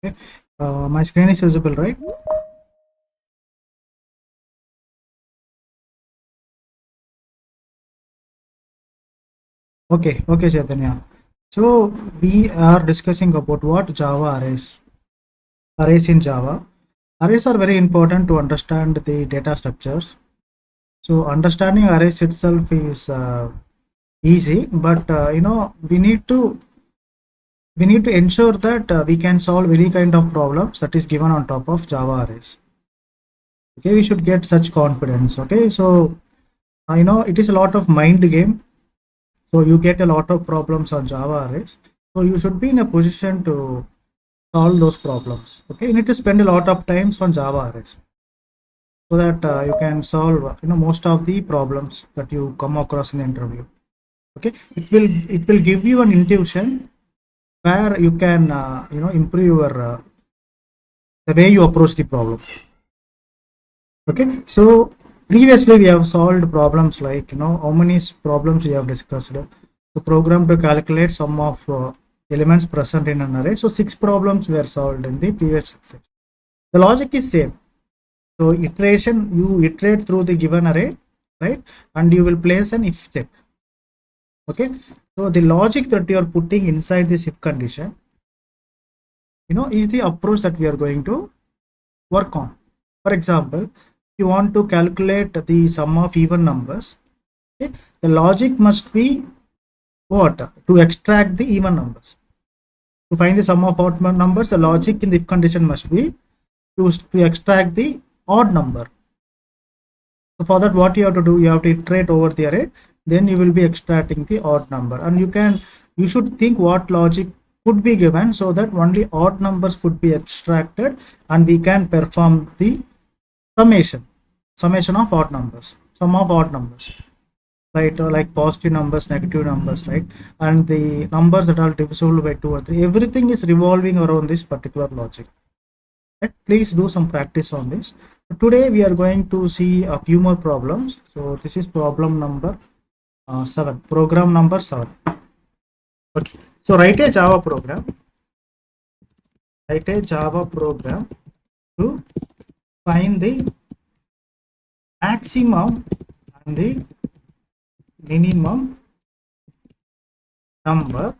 Okay. My screen is visible, right? Okay, Chaitanya. So we are discussing about what Java arrays in Java. Arrays are very important to understand the data structures. So understanding arrays itself is easy, but we need to ensure that we can solve any kind of problems that is given on top of Java arrays. Okay, we should get such confidence. Okay, so it is a lot of mind game. So you get a lot of problems on Java arrays. So you should be in a position to solve those problems. Okay, you need to spend a lot of times on Java arrays so that you can solve most of the problems that you come across in the interview. Okay, it will give you an intuition where you can improve your the way you approach the problem. Okay, so previously we have solved problems like how many problems we have discussed. The program to calculate sum of elements present in an array. So 6 problems were solved in the previous section. The logic is same. So you iterate through the given array, right? And you will place an if check. Okay, so the logic that you are putting inside this if condition is the approach that we are going to work on. For example, if you want to calculate the sum of even numbers, okay, the logic must be what? To extract the even numbers. To find the sum of odd numbers, the logic in the if condition must be to extract the odd number. So for that, what you have to do, you have to iterate over the array, then you will be extracting the odd number. And you should think what logic could be given so that only odd numbers could be extracted and we can perform the summation of odd numbers, sum of odd numbers, right? Or like positive numbers, negative numbers, right? And the numbers that are divisible by 2 or 3, everything is revolving around this particular logic. Right? Please do some practice on this. Today we are going to see a few more problems. So this is problem number 7, program number 7. Okay, so write a Java program to find the maximum and the minimum number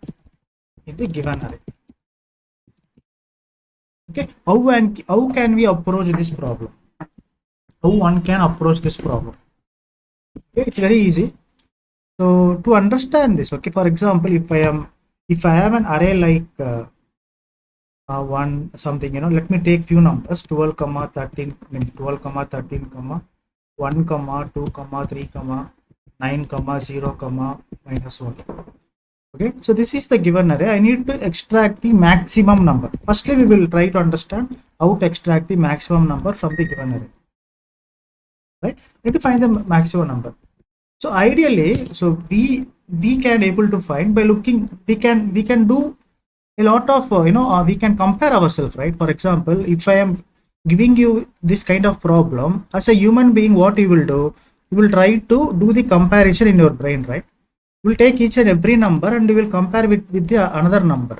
in the given array. Okay, how can we approach this problem? How one can approach this problem? Okay, it's very easy. So to understand this, okay, for example, if I have an array like one something, let me take few numbers 12 comma 13 12 comma 13 comma 1 comma 2 comma 3 comma 9 comma 0 comma -1. Okay, so this is the given array. I need to extract the maximum number. Firstly, we will try to understand how to extract the maximum number from the given array, right? Need to find the maximum number. So ideally, so we can able to find by looking, we can do a lot of we can compare ourselves, right? For example, if I am giving you this kind of problem as a human being, what you will do, you will try to do the comparison in your brain, right? You will take each and every number and you will compare with the another number.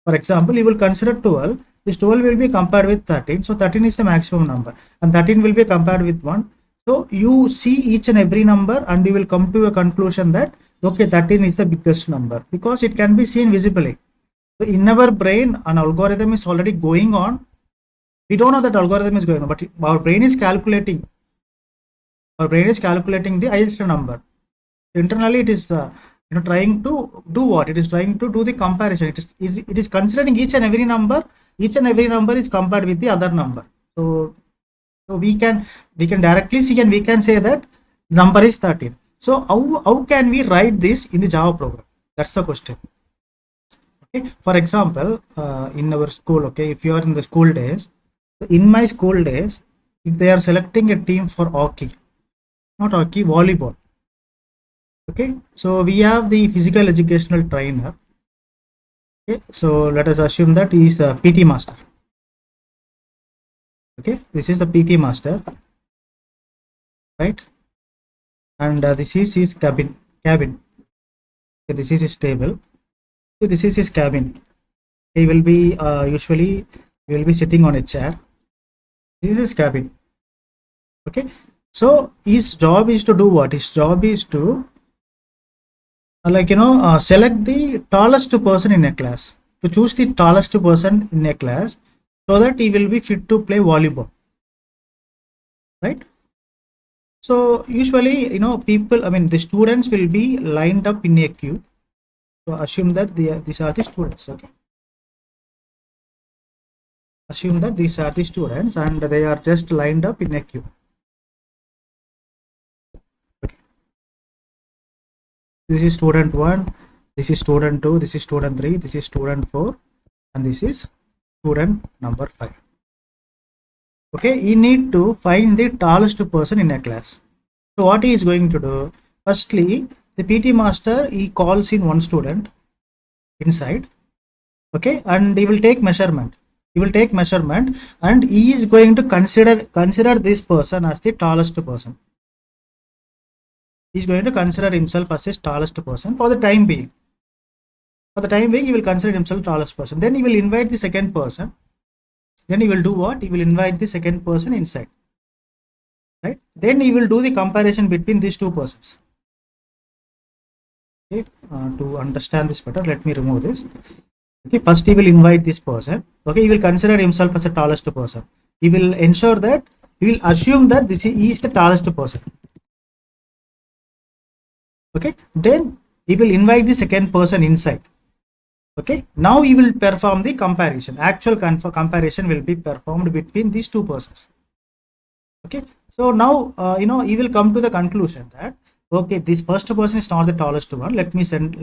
For example, you will consider 12. This 12 will be compared with 13. So 13 is the maximum number and 13 will be compared with 1. So you see each and every number and you will come to a conclusion that okay, 13 is the biggest number because it can be seen visibly. So in our brain, an algorithm is already going on. We don't know that algorithm is going on, but our brain is calculating. Our brain is calculating the highest number. Internally, it is trying to do what? It is trying to do the comparison. It is considering each and every number. Each and every number is compared with the other number. So we can directly see and we can say that number is 13. So how can we write this in the Java program? That's the question. Okay, for example, in our school, okay, if you are in the school days, in my school days, if they are selecting a team for hockey, not hockey, volleyball. Okay, so we have the physical educational trainer. Okay, so let us assume that he is a PT master. Okay, this is the PT master, right? And this is his cabin. Okay, this is his table. Okay, this is his cabin. He will be usually he will be sitting on a chair. This is his cabin. Okay, so his job is to do what? His job is to select the tallest person in a class, to choose the tallest person in a class so that he will be fit to play volleyball, right? So usually, people, the students will be lined up in a queue. So assume that these are the students. Okay, assume that these are the students and they are just lined up in a queue. Okay, this is student 1, this is student 2, this is student 3, this is student 4, and this is student number 5. Okay, you need to find the tallest person in a class. So what he is going to do? Firstly, the PT master, he calls in one student inside. Okay, and he will take measurement. He will take measurement and he is going to consider this person as the tallest person. He is going to consider himself as his tallest person for the time being. For the time being, he will consider himself tallest person. Then he will invite the second person. Then he will do what? He will invite the second person inside. Right? Then he will do the comparison between these two persons. Okay, to understand this better, let me remove this. Okay, first he will invite this person. Okay, he will consider himself as the tallest person. He will ensure that, he will assume that he is the tallest person. Okay, then he will invite the second person inside. Okay, now he will perform the comparison. Actual comparison will be performed between these two persons. Okay, so now he will come to the conclusion that, okay, this first person is not the tallest one. Let me send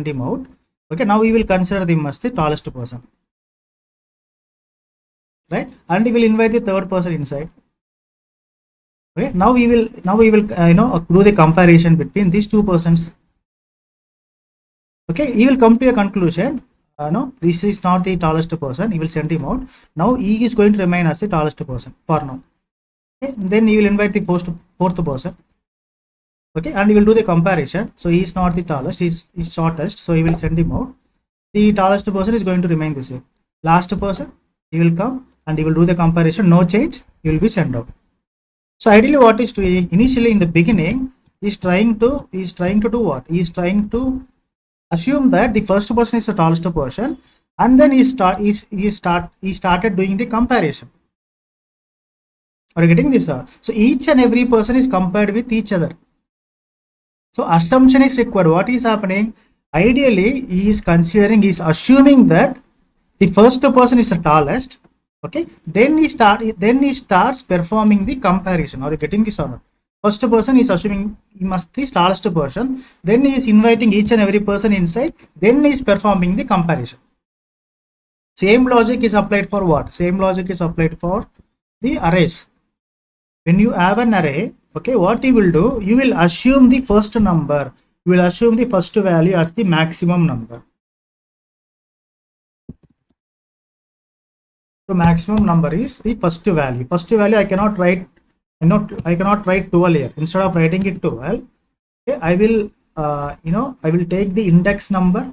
him out. Okay, now we will consider him as the tallest person, right? And he will invite the third person inside. Okay, now we will do the comparison between these two persons. Okay, he will come to a conclusion. No, this is not the tallest person. He will send him out. Now he is going to remain as the tallest person for now. Okay, then he will invite the fourth person. Okay, and he will do the comparison. So he is not the tallest, he is shortest, so he will send him out. The tallest person is going to remain the same. Last person, he will come and he will do the comparison. No change, he will be sent out. So ideally what is doing initially in the beginning is trying to do what? He is trying to assume that the first person is the tallest person, and then he started doing the comparison. Are you getting this? So each and every person is compared with each other. So assumption is required. What is happening? Ideally, he is assuming that the first person is the tallest. Okay, then he starts performing the comparison. Are you getting this or not? First person is assuming he must be the tallest person. Then he is inviting each and every person inside. Then he is performing the comparison. Same logic is applied for what? Same logic is applied for the arrays. When you have an array, okay, what you will do? You will assume the first number. You will assume the first value as the maximum number. So maximum number is the first value. First value I cannot write. I cannot write 12 here. Instead of writing it 12, okay, I will I will take the index number.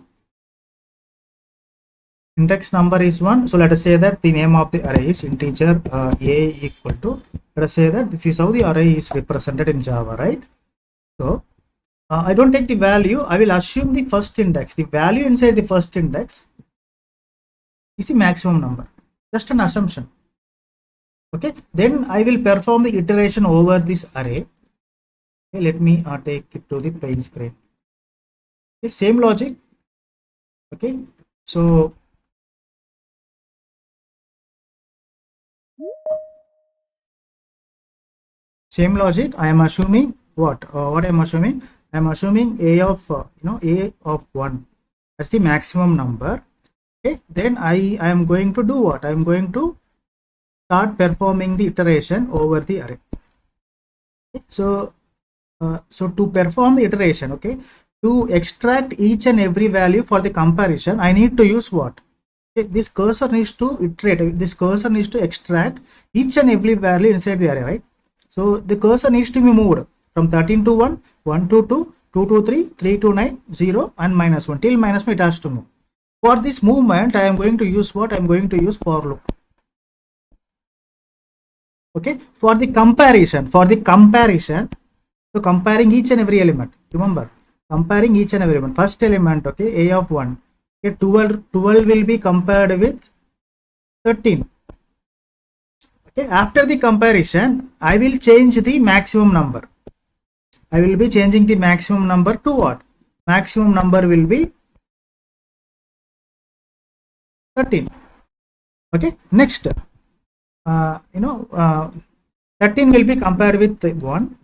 Index number is 1. So let us say that the name of the array is integer a equal to, let us say that this is how the array is represented in Java, right? So I don't take the value. I will assume the first index. The value inside the first index is the maximum number. Just an assumption. Okay, then I will perform the iteration over this array. Okay, let me take it to the plain screen. Okay, same logic. Okay, so same logic. I am assuming what? What I am assuming? I am assuming a of a of 1 as the maximum number. Okay, then I am going to do what? I am going to start performing the iteration over the array. Okay, so to perform the iteration, okay, to extract each and every value for the comparison, I need to use what? Okay, this cursor needs to iterate. This cursor needs to extract each and every value inside the array, right? So the cursor needs to be moved from 13 to 1, 1 to 2, 2 to 3, 3 to 9, 0 and -1 till -1 it has to move. For this movement, I am going to use what? I am going to use for loop. Okay, for the comparison, so comparing each and every element, remember, comparing each and every element. First element, okay, a of 1, okay, 12 will be compared with 13. Okay, after the comparison, I will change the maximum number. I will be changing the maximum number to what? Maximum number will be 13. Okay, next, 13 will be compared with 1.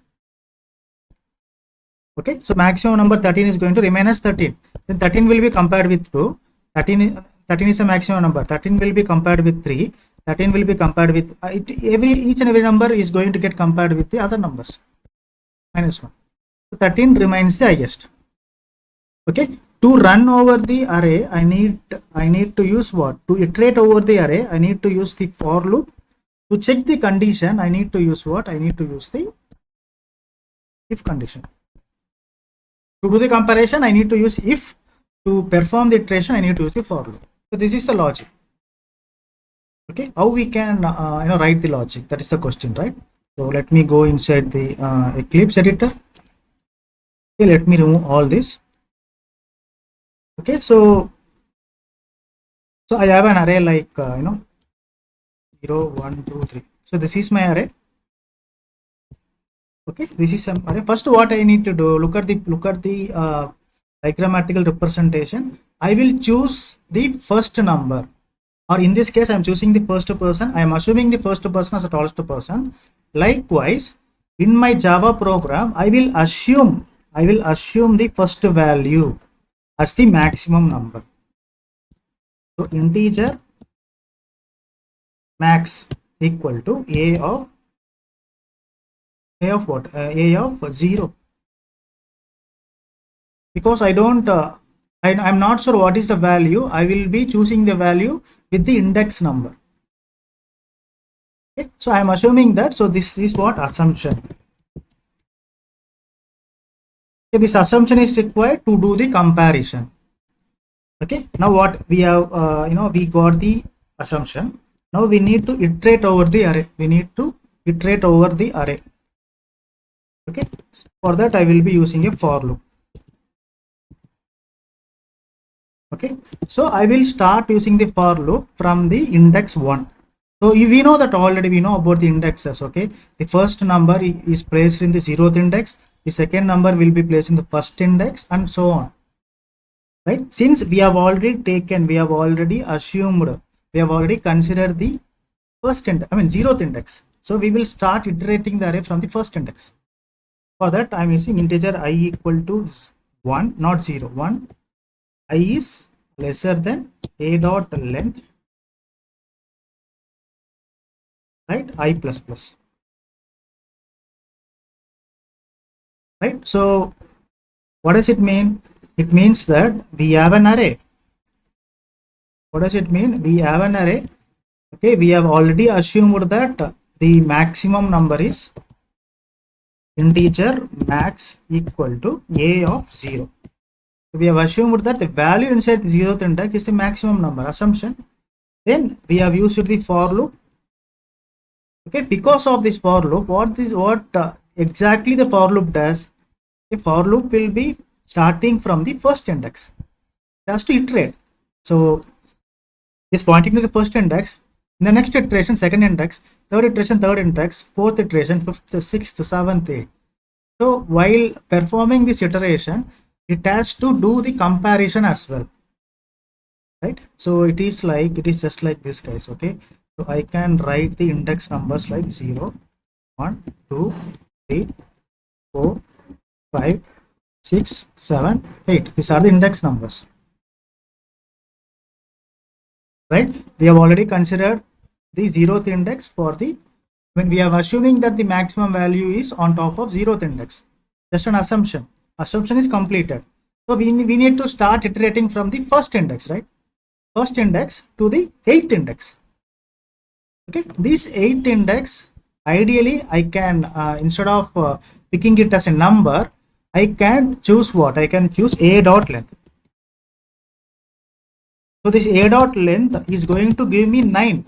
Okay, so maximum number 13 is going to remain as 13. Then 13 will be compared with 2. 13 is a maximum number. 13 will be compared with 3. 13 will be compared with each and every number is going to get compared with the other numbers. Minus 1. So 13 remains the highest. Okay, to run over the array, I need to use what? To iterate over the array, I need to use the for loop. To check the condition, I need to use what? I need to use the if condition. To do the comparison, I need to use if. To perform the iteration, I need to use the for loop. So this is the logic. Okay, how we can write the logic? That is the question, right? So let me go inside the Eclipse editor. Okay, let me remove all this. Okay, so I have an array like 0, 1, 2, 3. So this is my array. Okay, this is some array. First, what I need to do? Look at the diagrammatical representation. I will choose the first number, or in this case, I am choosing the first person. I am assuming the first person as the tallest person. Likewise, in my Java program, I will assume the first value as the maximum number. So integer max equal to a of what? A of 0. Because I don't I'm not sure what is the value, I will be choosing the value with the index number. Okay, so I am assuming that. So this is what? Assumption. Okay, this assumption is required to do the comparison. Okay, now what we have, we got the assumption. Now we need to iterate over the array. Okay, for that I will be using a for loop. Okay, so I will start using the for loop from the index 1. So we know that already, we know about the indexes. Okay, the first number is placed in the 0th index, the second number will be placed in the first index, and so on. Right, since we have already assumed, we have already considered the first index, 0th index. So we will start iterating the array from the first index. For that, I am using integer I equal to 1, not 0, 1. I is lesser than a dot length, right? I plus plus. Right, so what does it mean? It means that we have an array. What does it mean? We have an array. Okay, we have already assumed that the maximum number is integer max equal to a of 0. We have assumed that the value inside the 0th index is the maximum number, assumption. Then we have used the for loop. Okay, because of this for loop, what exactly the for loop does? The for loop will be starting from the first index. It has to iterate. So it's pointing to the first index. In the next iteration, second index, third iteration, third index, fourth iteration, fifth, sixth, seventh, eighth. So while performing this iteration, it has to do the comparison as well, right? So it is just like this, guys. Okay, so I can write the index numbers like 0, 1, 2, 3, 4, 5, 6, 7, 8. These are the index numbers, right? We have already considered the 0th index for the, when we are assuming that the maximum value is on top of 0th index. Just an assumption. Assumption is completed. So we need to start iterating from the first index, right? First index to the 8th index. Okay, this 8th index, ideally I can, instead of picking it as a number, I can choose what? I can choose a dot length. So this a dot length is going to give me 9.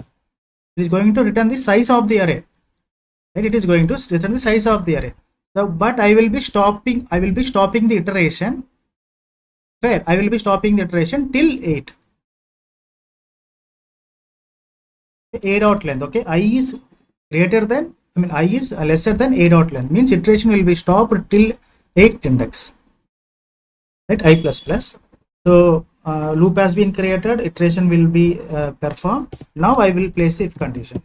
It is going to return the size of the array. Right? It is going to return the size of the array. So, but I will be stopping the iteration. Fair. I will be stopping the iteration till 8. A dot length. Okay. I is greater than, I is lesser than a dot length. Means iteration will be stopped till 8th index. Right. I plus plus. So loop has been created. Iteration will be performed. Now I will place the if condition.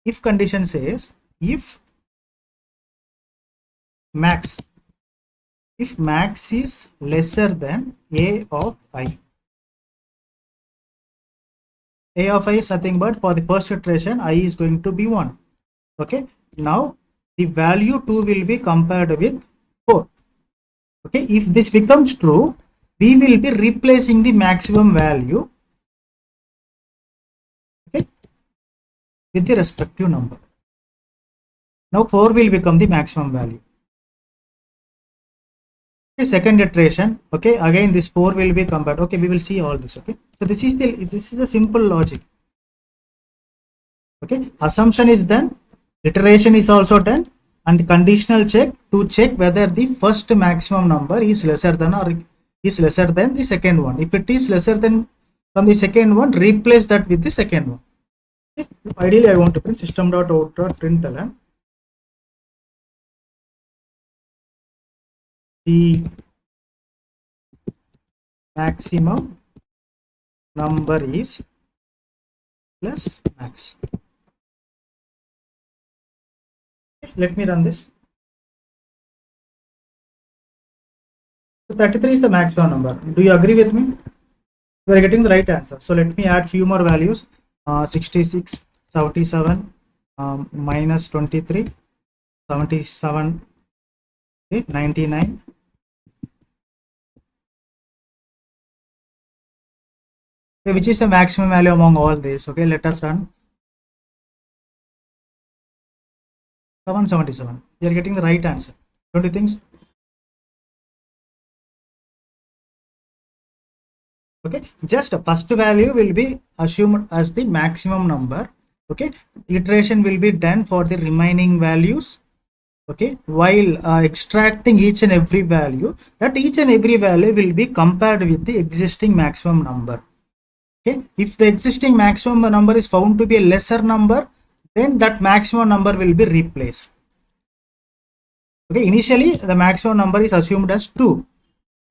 If condition says if max is lesser than a of I. A of I is nothing but for the first iteration I is going to be 1. Okay. Now the value 2 will be compared with 4. Okay. If this becomes true, we will be replacing the maximum value, okay, with the respective number. Now 4 will become the maximum value. Okay, second iteration. Okay, again this 4 will be compared. Okay, we will see all this. Okay, so this is the simple logic. Okay, assumption is done, iteration is also done, and conditional check to check whether the first maximum number is lesser than or is lesser than the second one. If it is lesser than from the second one, replace that with the second one. Okay. Ideally I want to print system.out.println the maximum number is plus max. Okay, let me run this. So 33 is the maximum number. Do you agree with me? You are getting the right answer. So let me add few more values. 66, 77, minus 23, 77, okay, 99. Okay, which is the maximum value among all these? Okay, let us run. 777. You are getting the right answer. Don't you think so? Okay, just first value will be assumed as the maximum number. Okay, iteration will be done for the remaining values. Okay, while extracting each and every value, that each and every value will be compared with the existing maximum number. Okay, if the existing maximum number is found to be a lesser number, then that maximum number will be replaced. Okay, initially the maximum number is assumed as 2.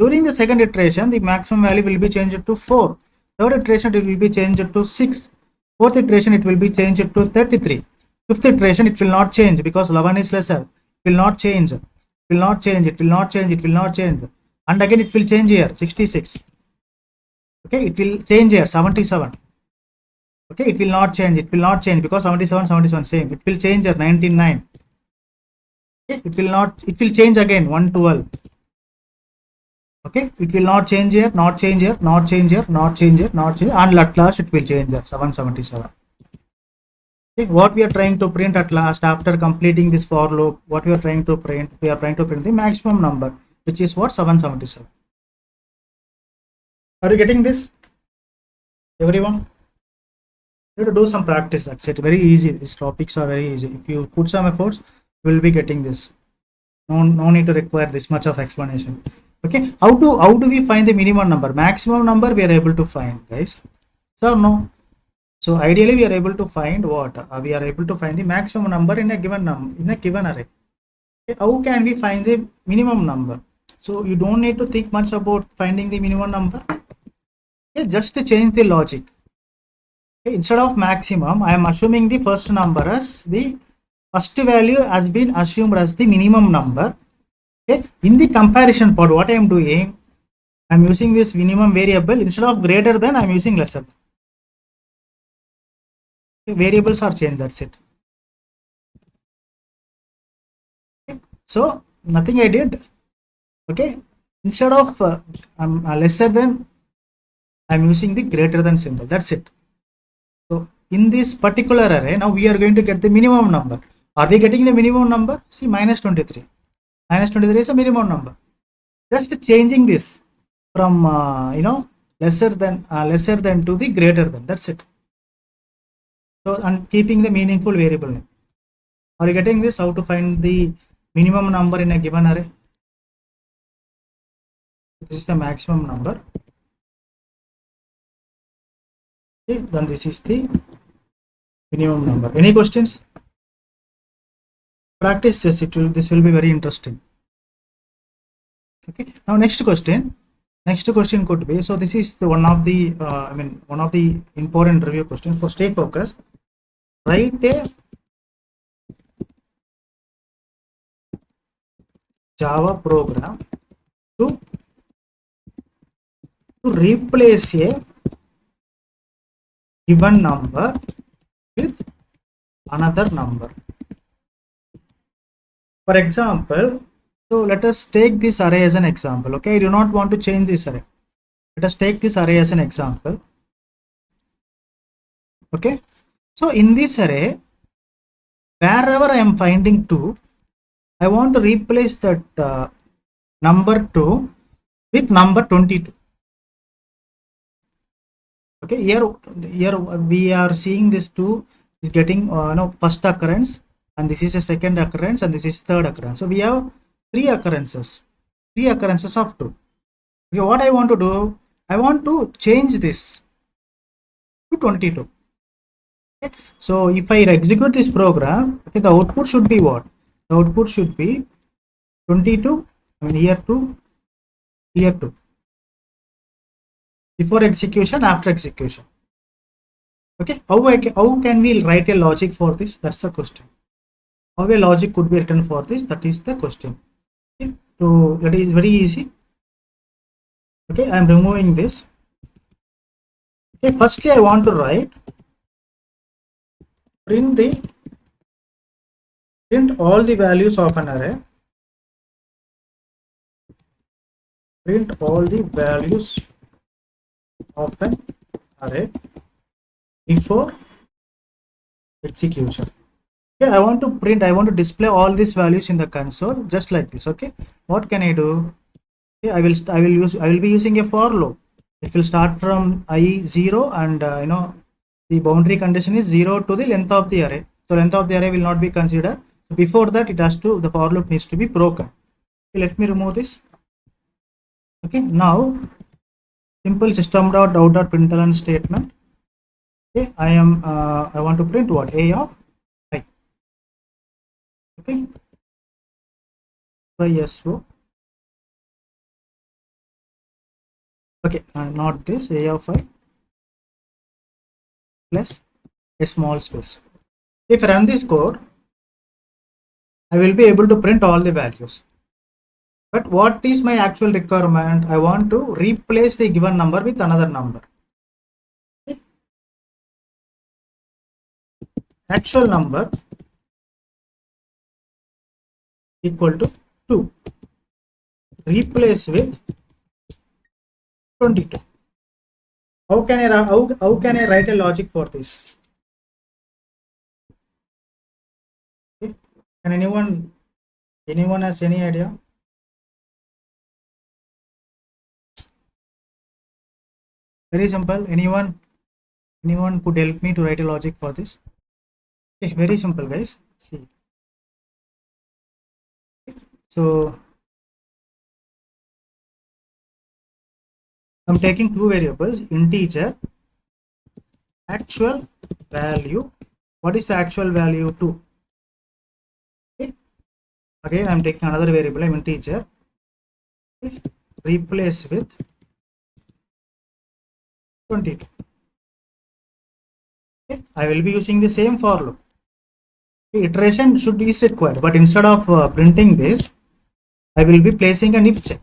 During the second iteration, the maximum value will be changed to 4. Third iteration, it will be changed to 6. Fourth iteration, it will be changed to 33. Fifth iteration, it will not change because 11 is lesser. It will not change. It will not change. It will not change. It will not change. And again, it will change here, 66. Okay, it will change here, 77. Okay, it will not change. It will not change because 77, 77 same. It will change here, 99. Okay, it will change again, 112. Okay, it will not change here, not change here, not change here, not change here, not change, and at last it will change here, 777. Okay, what we are trying to print at last after completing this for loop, what we are trying to print, we are trying to print the maximum number, which is what, 777. Are you getting this, everyone? You have to do some practice. That's it. Very easy. These topics are very easy. If you put some efforts, you will be getting this. No need to require this much of explanation. Okay, how do we find the minimum number? Maximum number we are able to find, guys. So no. So ideally we are able to find what? We are able to find the maximum number in a given array. Okay, how can we find the minimum number? So you don't need to think much about finding the minimum number. Okay, just to change the logic. Okay, instead of maximum, I am assuming the first number as the first value has been assumed as the minimum number. Okay, in the comparison part, what I am doing, I am using this minimum variable. Instead of greater than, I am using lesser. Okay, variables are changed, that's it. Okay, so nothing I did. Okay, instead of lesser than, I am using the greater than symbol, that's it. So in this particular array, now we are going to get the minimum number. Are we getting the minimum number? See, minus 23. Minus 23 is a minimum number. Just changing this from lesser than to the greater than. That's it. So, and keeping the meaningful variable name. Are you getting this? How to find the minimum number in a given array? This is the maximum number. Okay, then this is the minimum number. Any questions? Practice this. This will be very interesting. Okay. Now next question. Next question could be, so this is one of the one of the important review questions. For stay focused, write a Java program to replace a given number with another number. For example, so let us take this array as an example. Okay, I do not want to change this array. Let us take this array as an example. Okay, so in this array, wherever I am finding 2, I want to replace that number 2 with number 22. Okay, here we are seeing this 2 is getting first occurrence, and this is a second occurrence, and this is third occurrence. So we have three occurrences of 2. Okay, what I want to do, I want to change this to 22. Okay, so if I execute this program, okay, the output should be what? The output should be 22. I mean here 2, here 2. Before execution, after execution. Okay, how can we write a logic for this? That's the question. How a logic could be written for this? That is the question. Okay, so that is very easy. Okay, I am removing this. Okay, firstly I want to write print all the values of an array. Print all the values of an array before execution. Okay, I want to display all these values in the console just like this. Okay, what can I do? Okay, I will be using a for loop. It will start from I0 and the boundary condition is 0 to the length of the array. So length of the array will not be considered. So before that, the for loop needs to be broken. Okay, let me remove this. Okay, now simple system.out.println statement. Okay, I want to print what? A of I. Okay, YSO. Okay, not this, A of I plus a small space. If I run this code, I will be able to print all the values. But what is my actual requirement? I want to replace the given number with another number. Okay. Actual number equal to 2. Replace with 22. How can I write a logic for this? Okay. Can anyone has any idea? Very simple. Anyone could help me to write a logic for this? Okay, very simple, guys. See. Okay. So I'm taking two variables, integer, actual value. What is the actual value? 2. Okay. Again, I'm taking another variable, I'm integer. Okay. Replace with 22. Okay. I will be using the same for loop. Okay. Iteration is required, but instead of printing this, I will be placing an if check.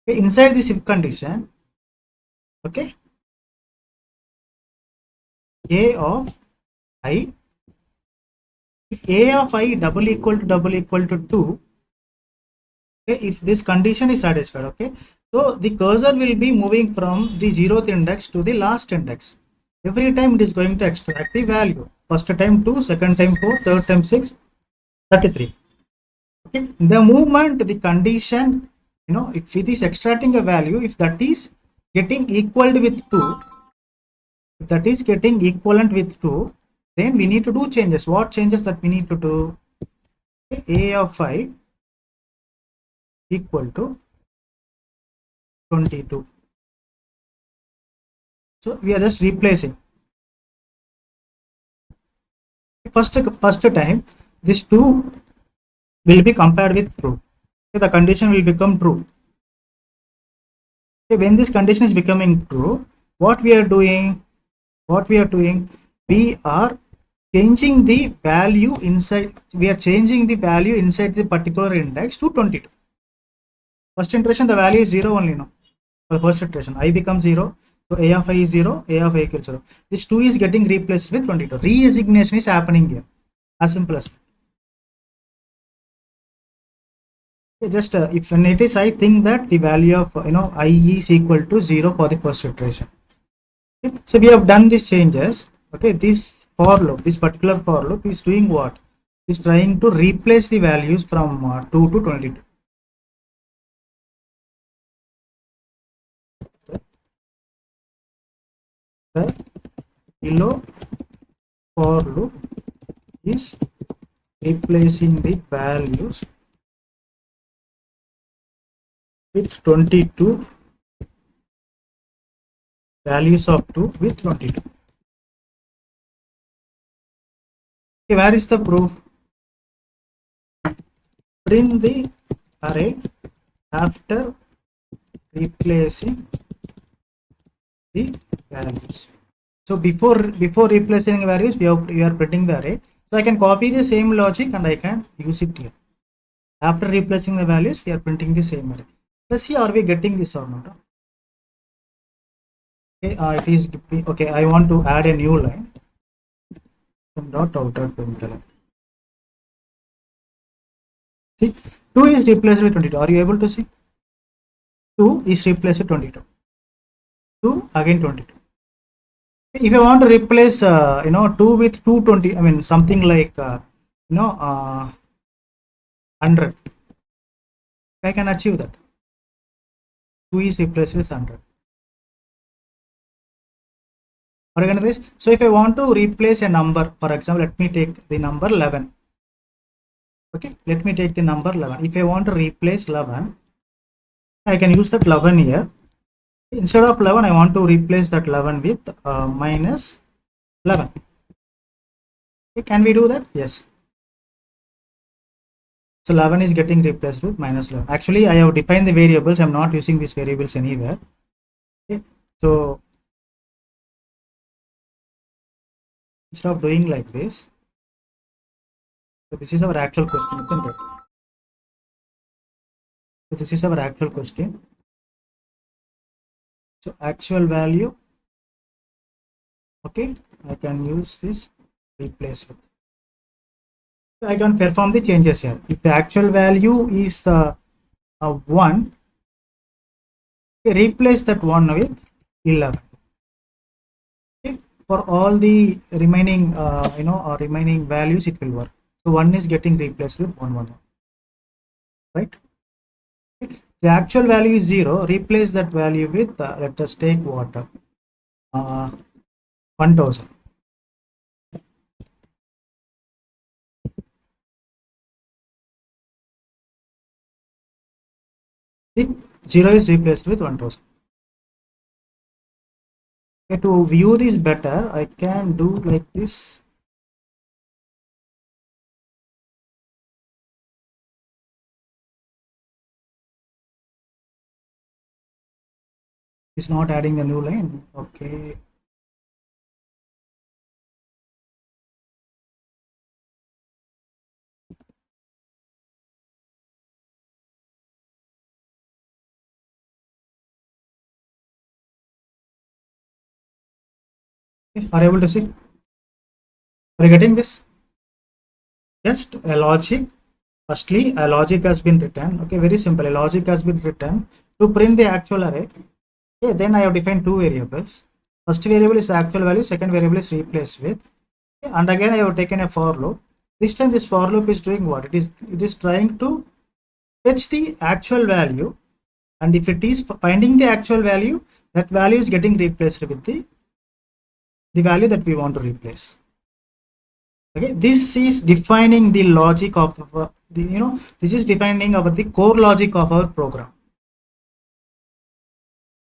Okay. Inside this if condition, okay, A of I, if A of I double equal to 2, okay, if this condition is satisfied, okay, so the cursor will be moving from the 0th index to the last index. Every time it is going to extract the value. First time 2, second time 4, third time 6, 33. Okay, the moment the condition if it is extracting a value, if that is getting equaled with 2, if that is getting equivalent with 2, then we need to do changes. What changes that we need to do? A of I equal to 22. So we are just replacing. First time, this 2 will be compared with true. The condition will become true. When this condition is becoming true, what we are doing? We are changing the value inside. We are changing the value inside the particular index to 22. First iteration, the value is 0 only now. For the first iteration, I becomes 0. So A of I is 0, A of I equals 0. This 2 is getting replaced with 22. Reassignation is happening here. As simple as that. Just if when it is, I think that the value of I is equal to 0 for the first iteration. Okay. So we have done these changes. Okay, this for loop, this particular for loop is doing what? Is trying to replace the values from 2 to 22. The below for loop is replacing the values with 22, values of 2 with 22. Okay, where is the proof? Print the array after replacing the values. So before replacing the values, we are printing the array. So I can copy the same logic and I can use it here. After replacing the values, we are printing the same array. Let's see, are we getting this or not? Okay, it is okay. I want to add a new line. Dot outer println. See, 2 is replaced with 22. Are you able to see? 2 is replaced with 22. 2 again 22. If I want to replace 2 with 220, I mean something like 100, I can achieve that. 2 is replaced with 100. So if I want to replace a number, for example, let me take the number 11. Okay, let me take the number 11. If I want to replace 11, I can use that 11 here. Instead of 11, I want to replace that 11 with minus 11. Okay, can we do that? Yes. So 11 is getting replaced with minus 11. Actually, I have defined the variables. I'm not using these variables anywhere. Okay, so instead of doing like this, so this is our actual question, isn't it? So this is our actual question. So actual value, okay, I can use this replace with. I can perform the changes here. If the actual value is 1, replace that 1 with 11. Okay, for all the remaining remaining values, it will work. So 1 is getting replaced with 111, right? Okay. The actual value is 0. Replace that value with let us take what 1000. See, 0 is replaced with 1000. Okay, to view this better, I can do like this. It's not adding the new line. Okay. Are you able to see? Are you getting this? Just a logic. Firstly, a logic has been written. Okay, very simple. A logic has been written to print the actual array. Okay, then I have defined two variables. First variable is the actual value. Second variable is replaced with. Okay, and again, I have taken a for loop. This time, this for loop is doing what? It is trying to fetch the actual value and if it is finding the actual value, that value is getting replaced with the value that we want to replace. Okay, this is defining the logic of this is defining the core logic of our program.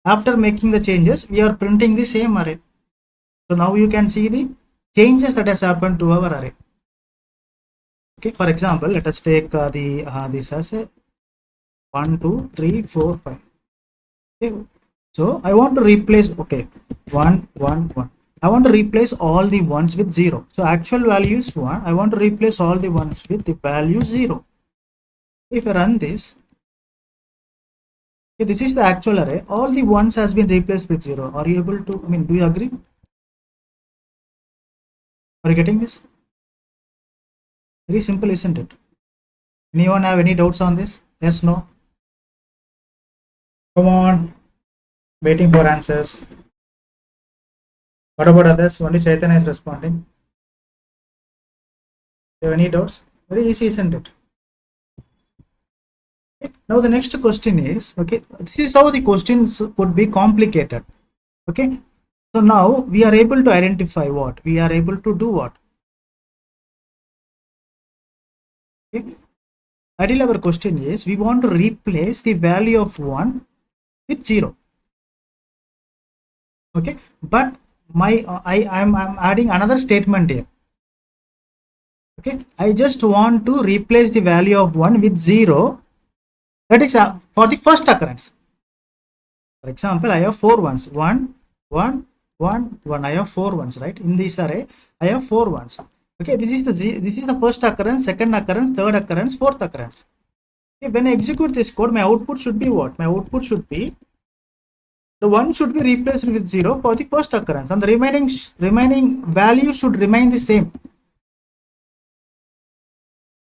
After making the changes, we are printing the same array. So now you can see the changes that has happened to our array. Okay, for example, let us take this as a 1 2 3 4 5. Okay, so I want to replace 1 1 1. I want to replace all the ones with 0. So actual value is 1. I want to replace all the ones with the value 0. If I run this, okay, this is the actual array. All the ones has been replaced with 0. Are you able to, do you agree? Are you getting this? Very simple, isn't it? Anyone have any doubts on this? Yes, no? Come on. Waiting for answers. What about others? Only Chaitanya is responding. Do you have any doubts? Very easy, isn't it? Okay. Now the next question is, okay, this is how the questions could be complicated. Okay. So now we are able to identify what? We are able to do what? Okay. Ideally, our question is, we want to replace the value of 1 with 0. Okay, but I'm adding another statement here. Okay, I just want to replace the value of 1 with 0. That is for the first occurrence. For example, I have 4 ones. 1 1 1 1. I have 4 ones, right? In this array, I have 4 ones. Okay, this is the first occurrence, second occurrence, third occurrence, fourth occurrence. Okay, when I execute this code, my output should be what? My output should be the 1 should be replaced with 0 for the first occurrence, and the remaining value should remain the same.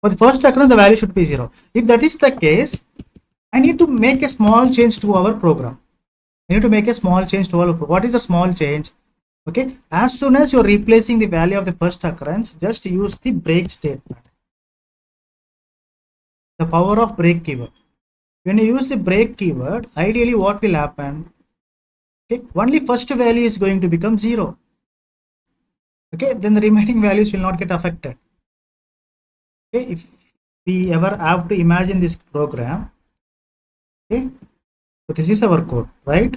For the first occurrence, the value should be 0. If that is the case, I need to make a small change to our program. I need to make a small change to our program. What is the small change? Okay, as soon as you're replacing the value of the first occurrence, just use the break statement. The power of break keyword. When you use the break keyword, ideally what will happen? Okay, only first value is going to become 0. Okay, then the remaining values will not get affected. Okay, if we ever have to imagine this program, okay, so this is our code, right?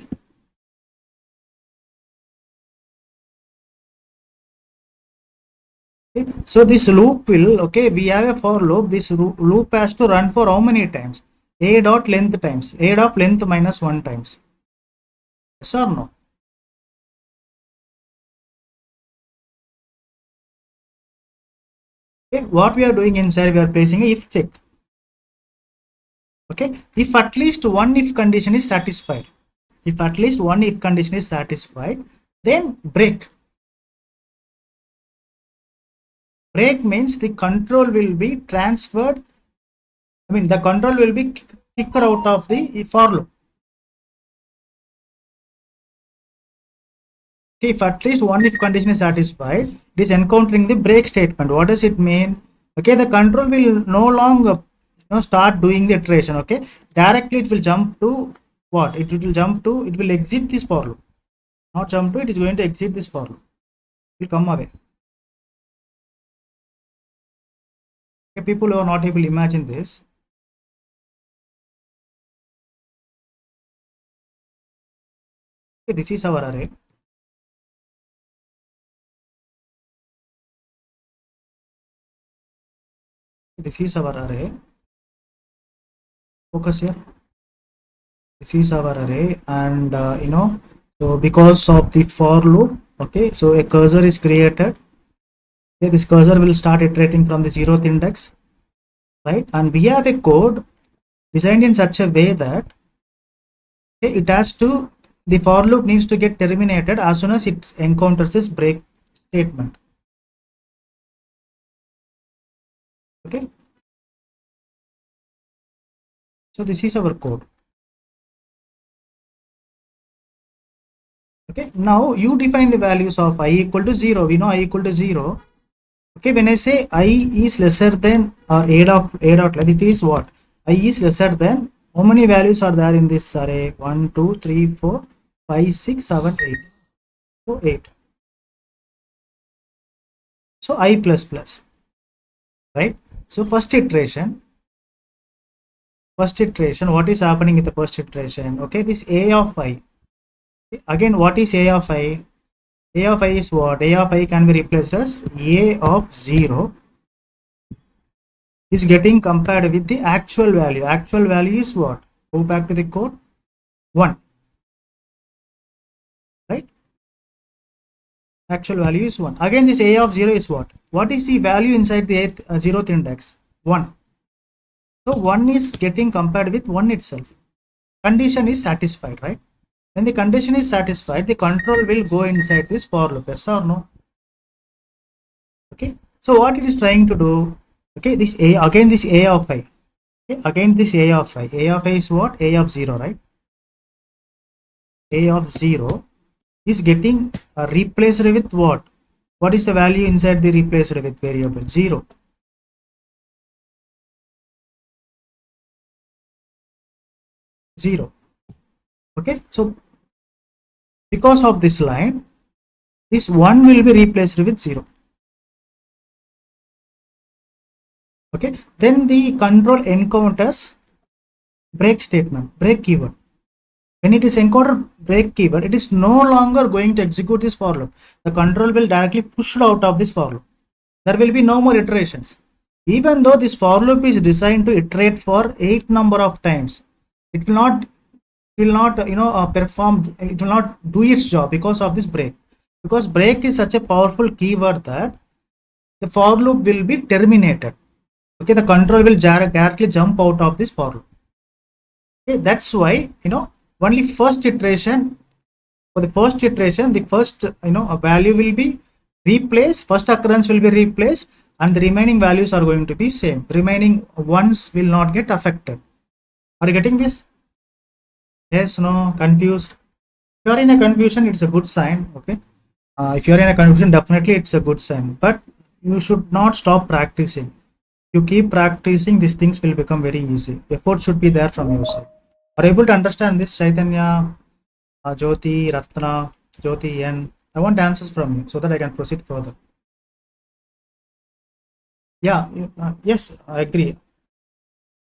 Okay, so this loop will, okay, we have a for loop. This loop has to run for how many times? A dot length times, a dot length minus 1 times. Yes or no? Okay, what we are doing inside, we are placing a if check. Okay, if at least one if condition is satisfied, if at least one if condition is satisfied, then break. Break means the control will be transferred. The control will be kicked out of the for loop. If at least one if condition is satisfied, it is encountering the break statement. What does it mean? Okay, the control will no longer start doing the iteration. Okay, directly it will jump to what? It will exit this for loop. Not jump to, it is going to exit this for loop. It will come away. Okay, people who are not able to imagine this. Okay, this is our array. This is our array. Focus here. This is our array, and so because of the for loop, okay, so a cursor is created. Okay, this cursor will start iterating from the 0th index, right? And we have a code designed in such a way that, okay, it has to, the for loop needs to get terminated as soon as it encounters this break statement. Okay, so this is our code. Okay, now you define the values of I equal to 0. We know I equal to 0. Okay, when I say I is lesser than or a dot length, it is what? I is lesser than How many values are there in this array? 1, 2, 3, 4, 5, 6, 7, 8. So 8. So I plus plus, right? So first iteration, what is happening with the first iteration? Okay, this a of I. Again, what is a of I? A of I is what? A of I can be replaced as a of 0 is getting compared with the actual value. Actual value is what? Go back to the code. 1. Right? Actual value is 1. Again, this a of 0 is what? What is the value inside the 0th index? 1. So 1 is getting compared with 1 itself. Condition is satisfied, right? When the condition is satisfied, the control will go inside this for loop, yes or no? Okay. So what it is trying to do? Okay, this a, again this a of I. Okay, again this a of I. A of I is what? A of 0, right? A of 0 is getting replaced with what? What is the value inside the replaced with variable? 0. 0. Okay, so because of this line, this 1 will be replaced with 0. Okay, then the control encounters break statement, break keyword. When it is encountered break keyword, it is no longer going to execute this for loop. The control will directly push out of this for loop. There will be no more iterations. Even though this for loop is designed to iterate for 8 number of times, it will not perform, it will not do its job because of this break. Because break is such a powerful keyword that the for loop will be terminated. Okay, the control will directly jump out of this for loop. Okay, that's why only first iteration, for the first iteration, the first a value will be replaced, first occurrence will be replaced, and the remaining values are going to be same. Remaining ones will not get affected. Are you getting this? Yes, no, confused? If you are in a confusion, it's a good sign. Okay, if you are in a confusion, definitely it's a good sign, but you should not stop practicing. You keep practicing, these things will become very easy. Effort should be there from your side. Are you able to understand this, Chaitanya, Jyoti, Ratna, Jyoti, and I want answers from you so that I can proceed further. Yeah, yes, I agree.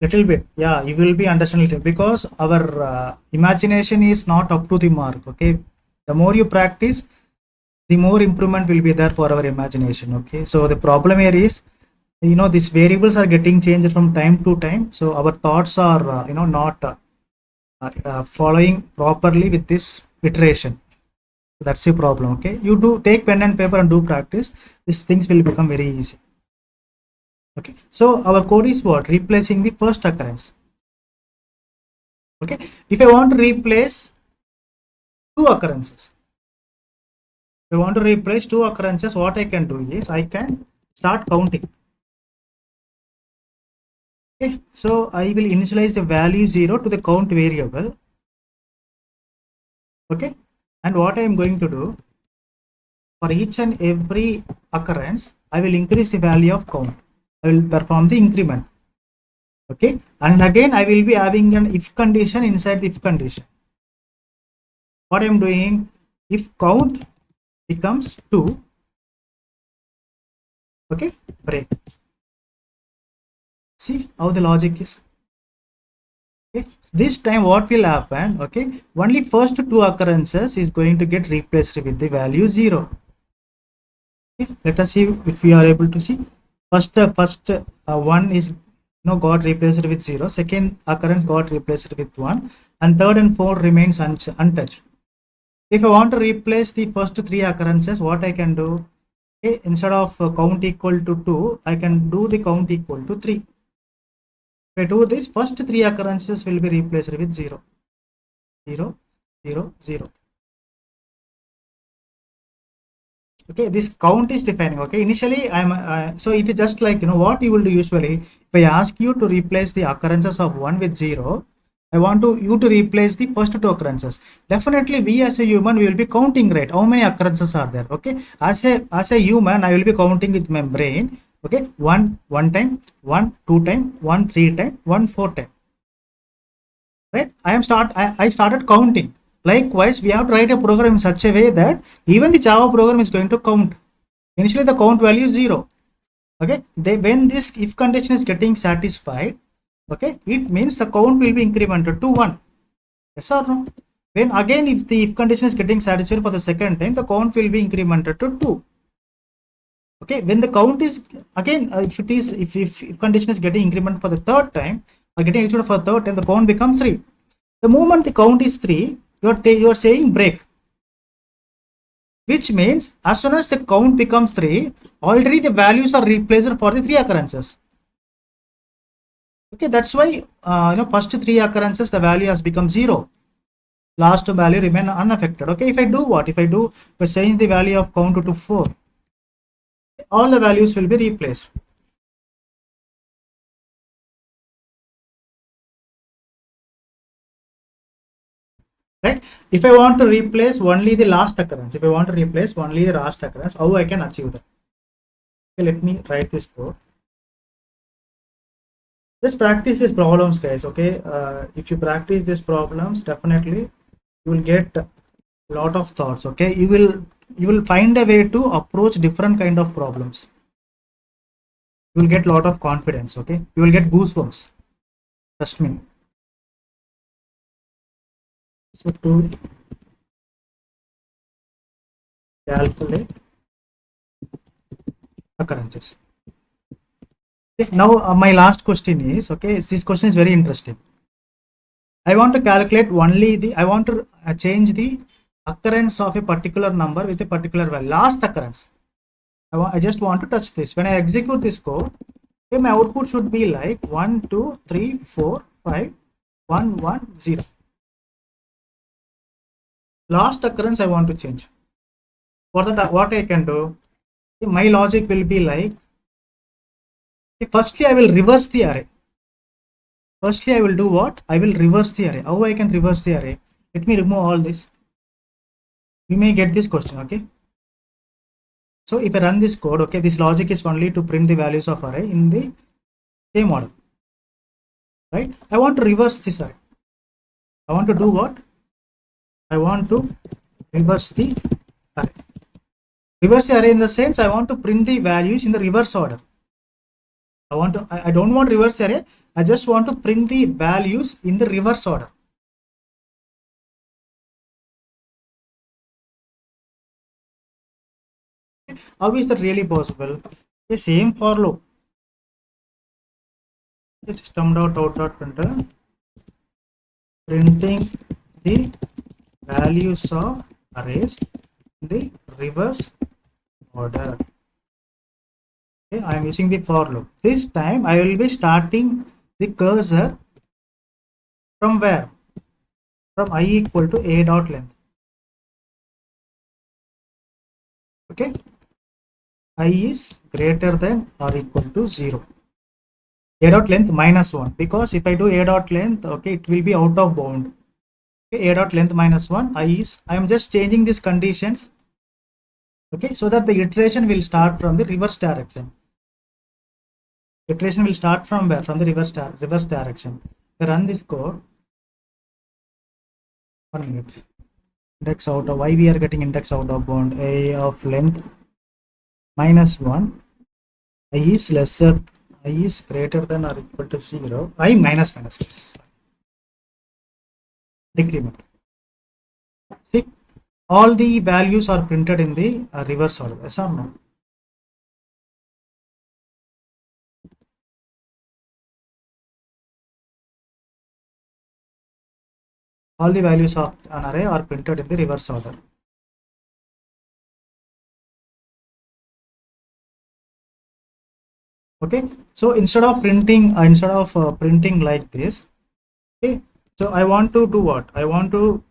Little bit, yeah, you will be understanding because our imagination is not up to the mark. Okay, the more you practice, the more improvement will be there for our imagination. Okay, so the problem here is, these variables are getting changed from time to time, so our thoughts are not following properly with this iteration. That's the problem. Okay, you do take pen and paper and do practice, these things will become very easy. Okay, so our code is what? Replacing the first occurrence. Okay, if I want to replace two occurrences, if I want to replace two occurrences, what I can do is I can start counting. Okay, so I will initialize the value 0 to the count variable. Okay, and what I am going to do, for each and every occurrence, I will increase the value of count. I will perform the increment. Okay, and again I will be having an if condition inside the if condition. What I am doing, if count becomes 2, okay, break. See how the logic is. Okay, this time what will happen? Okay, only first two occurrences is going to get replaced with the value 0. Okay, let us see if we are able to see. First one is got replaced with 0, second occurrence got replaced with 1, and third and fourth remains untouched. If I want to replace the first three occurrences, what I can do, okay, instead of count equal to 2, I can do the count equal to 3. If I do this, first three occurrences will be replaced with 0, 0, 0, 0. Okay, this count is defining. Okay, initially so it is just like what you will do usually. If I ask you to replace the occurrences of 1 with 0, I want you to replace the first two occurrences. Definitely we as a human, we will be counting, right? How many occurrences are there? Okay, as a human, I will be counting with my brain. Okay, one time, 1 2 time, 1 3 time, 1 4 time. right? I started counting. Likewise, we have to write a program in such a way that even the Java program is going to count. Initially the count value is 0. Okay, when this if condition is getting satisfied, okay, it means the count will be incremented to 1. Yes or no? When again if the if condition is getting satisfied for the second time, the count will be incremented to 2. Okay, when the count is again if condition is getting incremented for the third time or getting executed for the third time, the count becomes 3. The moment the count is 3, you are saying break, which means as soon as the count becomes 3, already the values are replaced for the 3 occurrences. Okay, that's why first 3 occurrences the value has become 0. Last value remain unaffected. Okay, if I do what? If I change the value of count to 4, all the values will be replaced. Right? If I want to replace only the last occurrence, how I can achieve that? Okay, let me write this code. Just practice these problems, guys. Okay, if you practice these problems, definitely you will get a lot of thoughts. Okay, you will find a way to approach different kind of problems. You will get a lot of confidence. Okay, you will get goosebumps, trust me. So to calculate occurrences. Okay, now my last question is, okay, this question is very interesting. I want to calculate only I want to change the occurrence of a particular number with a particular value, last occurrence. I just want to touch this. When I execute this code, okay, my output should be like 1, 2, 3, 4, 5, 1, 1, 0. Last occurrence I want to change. For that, what I can do, okay, my logic will be like, okay, firstly I will reverse the array. Firstly I will do what? I will reverse the array. How I can reverse the array? Let me remove all this. You may get this question, okay? So if I run this code, okay, this logic is only to print the values of array in the same order, right? I want to reverse this array. I want to do what? I want to reverse the array. Reverse the array in the sense I want to print the values in the reverse order. I don't want reverse array. I just want to print the values in the reverse order. How is that really possible? The same for loop. System.out.println printing the values of arrays in the reverse order. Okay, I am using the for loop. This time I will be starting the cursor from where? From I equal to a dot length. Okay, I is greater than or equal to 0. A dot length minus 1, because if I do a dot length, okay, it will be out of bound. Okay, a dot length minus 1, I am just changing these conditions, okay, so that the iteration will start from the reverse direction. Iteration will start from where? From the reverse direction. I run this code. 1 minute. Index out of, why we are getting index out of bound? A of length minus 1, I is lesser, I is greater than or equal to 0, I minus decrement. See, all the values are printed in the reverse order. Yes or no? All the values of an array are printed in the reverse order. Okay, so instead of printing like this, okay, so I want to do what? I want to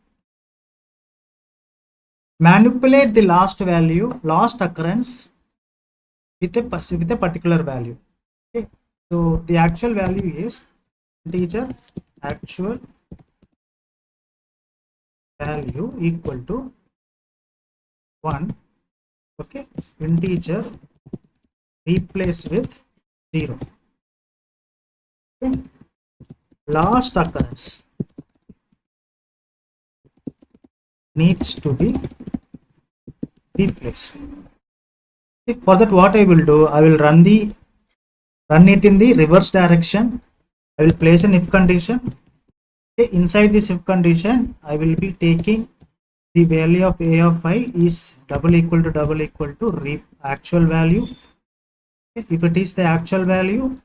manipulate the last value, last occurrence with a particular value. Okay, so the actual value is integer actual value equal to 1. Okay, integer replace with 0. Okay, last occurrence needs to be replaced. Okay, for that, what I will do, I will run it in the reverse direction. I will place an if condition. Okay, inside this if condition, I will be taking the value of a of I is double equal to actual value. Okay, if it is the actual value,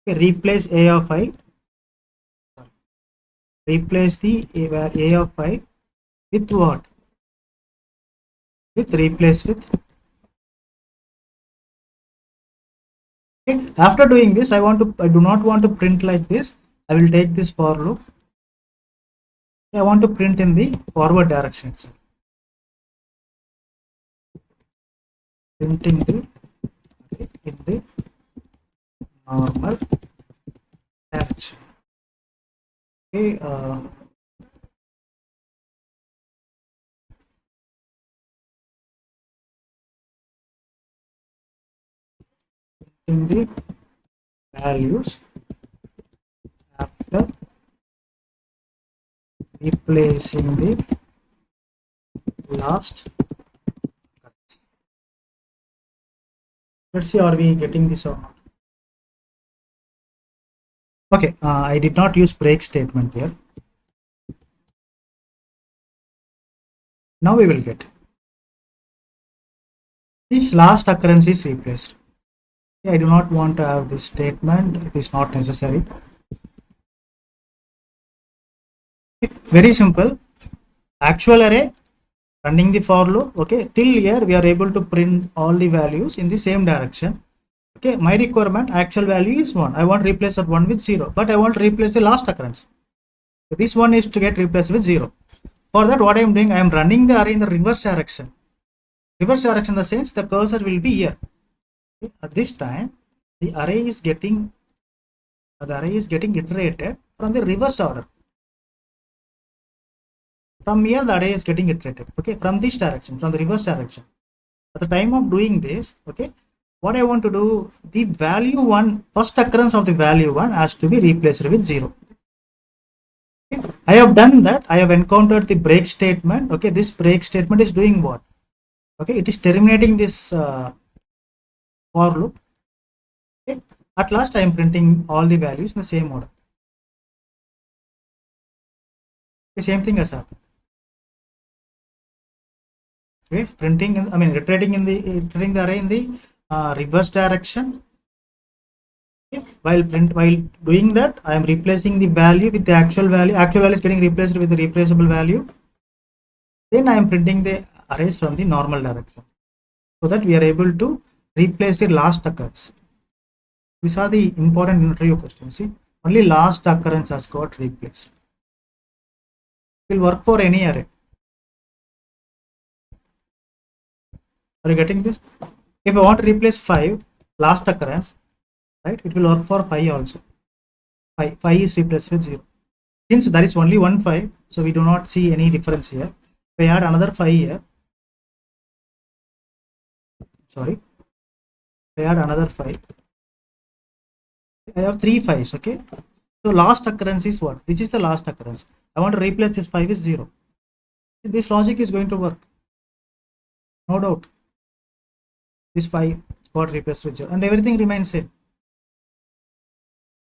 okay, replace a of I. Replace the a of I with what? With replace with. Okay. After doing this, I do not want to print like this. I will take this for loop. I want to print in the forward direction itself. Printing in the normal direction. Okay. In the values after replacing the last. Let's see, are we getting this or not? Okay, I did not use break statement here. Now we will get the last occurrence is replaced. I do not want to have this statement. It is not necessary. Very simple. Actual array, running the for loop. Okay, till here we are able to print all the values in the same direction. Okay, my requirement actual value is 1. I want to replace that 1 with 0, but I want to replace the last occurrence. So this one is to get replaced with 0. For that, what I am doing, I am running the array in the reverse direction. Reverse direction in the sense the cursor will be here. Okay, at this time, the array is getting iterated from the reversed order. From here, the array is getting iterated. Okay, from this direction, from the reverse direction. At the time of doing this, okay, what I want to do, the value 1, first occurrence of the value 1 has to be replaced with 0. Okay. I have done that. I have encountered the break statement. Okay, this break statement is doing what? Okay, it is terminating this for loop. Okay, at last I am printing all the values in the same order. The same thing has happened. Okay, iterating the array in the reverse direction. Okay. While doing that, I am replacing the value with the actual value. Actual value is getting replaced with the replaceable value. Then I am printing the arrays from the normal direction, so that we are able to replace the last occurrence. These are the important interview questions. See, only last occurrence has got replaced. It will work for any array. Are you getting this? If I want to replace 5, last occurrence, right, it will work for 5 also. 5 is replaced with 0. Since there is only one 5, so we do not see any difference here. If I add another 5 here, sorry, if I add another 5, I have 3 5s. Okay, so last occurrence is what? This is the last occurrence. I want to replace this 5 with 0. This logic is going to work, no doubt. This 5 got replaced with 0 and everything remains same.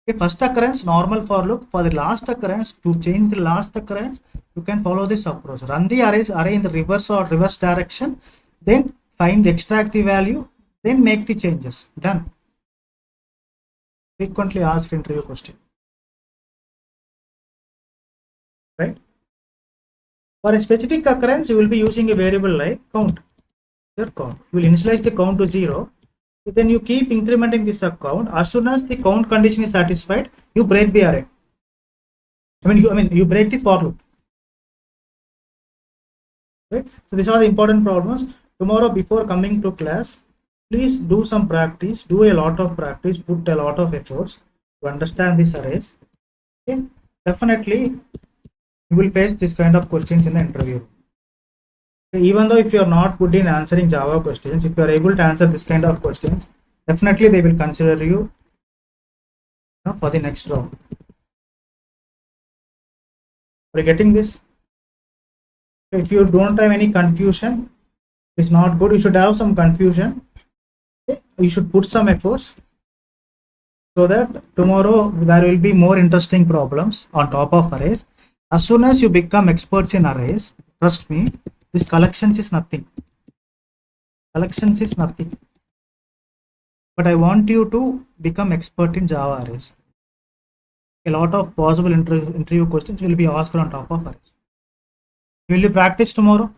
Okay, first occurrence, normal for loop. For the last occurrence, to change the last occurrence, you can follow this approach. Run the array in the reverse or reverse direction, then extract the value, then make the changes. Done. Frequently asked interview question. Right? For a specific occurrence, you will be using a variable like count. Count. You will initialize the count to 0. Then you keep incrementing this count. As soon as the count condition is satisfied, you break the array. You break the for loop. Right? So these are the important problems. Tomorrow, before coming to class, please do some practice. Do a lot of practice. Put a lot of efforts to understand these arrays. Okay? Definitely, you will face this kind of questions in the interview. Even though if you are not good in answering Java questions, if you are able to answer this kind of questions, definitely they will consider you for the next round. Are you getting this? If you don't have any confusion, it's not good. You should have some confusion. Okay? You should put some efforts so that tomorrow there will be more interesting problems on top of arrays. As soon as you become experts in arrays, trust me, this collections is nothing. Collections is nothing. But I want you to become expert in Java arrays. A lot of possible interview questions will be asked on top of arrays. Will you practice tomorrow?